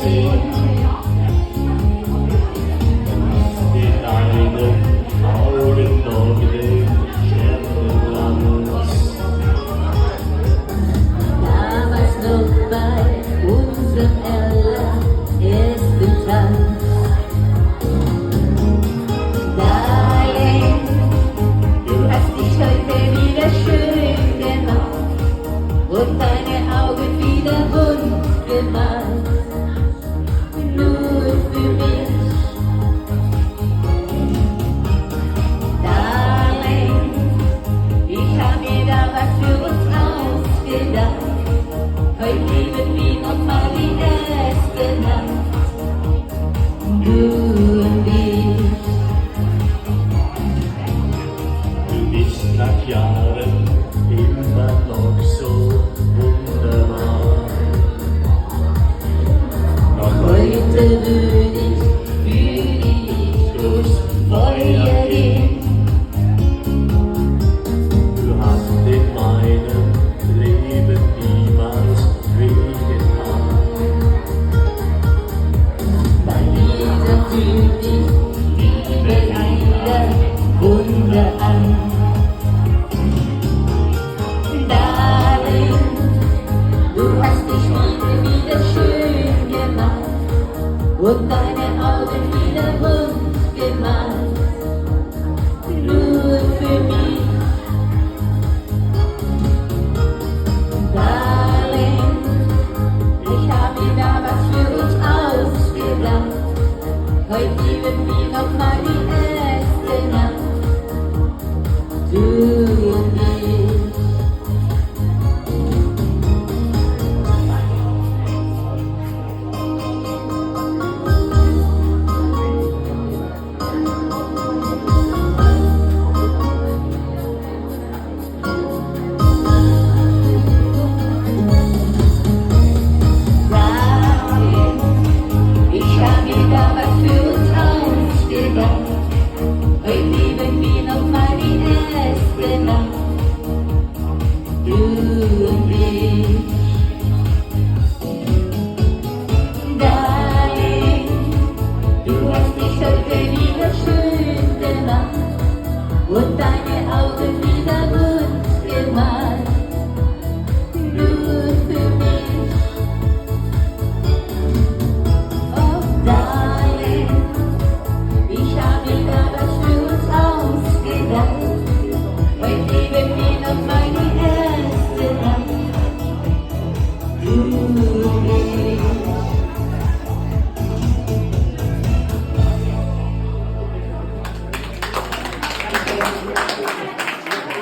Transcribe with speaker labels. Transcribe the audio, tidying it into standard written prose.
Speaker 1: sehen. In deinen Augen noch den Sternenglanz.
Speaker 2: Damals noch bei unserem allerersten Tanz. Darling, du hast dich heute wieder schön gemacht und deine Augen wieder bunt gemalt. Nur für mich. Darling, ich hab mir da was für uns ausgedacht. Heute leben wir noch mal die erste Nacht. Du und ich.
Speaker 1: Du bist nach Jahren immer noch so wunderbar. Noch
Speaker 2: Heute würde ich für dich durchs Feuer gehen.
Speaker 1: Du hast in meinem Leben niemals wehgetan.
Speaker 2: Bei dieser fühlt ich Liebe wieder Wunder an. Darling, du hast dich heute wieder schön gemacht und deine Augen wieder bunt gemalt. Nur für mich. Darling, ich hab mir da was für uns ausgedacht. Heute leben wir noch mal die erste Nacht. Du und ich. Darling, ich hab mir da was für uns ausgedacht. Heute leben wir noch mal die erste Nacht. Du und ich. Darling, du hast dich heute wieder schön gemacht und deine Augen wieder bunt gemalt. Nur für mich. Oh, Darling, ich hab mir da was für uns ausgedacht. Heute leben wir noch mal die erste Nacht. Du und ich.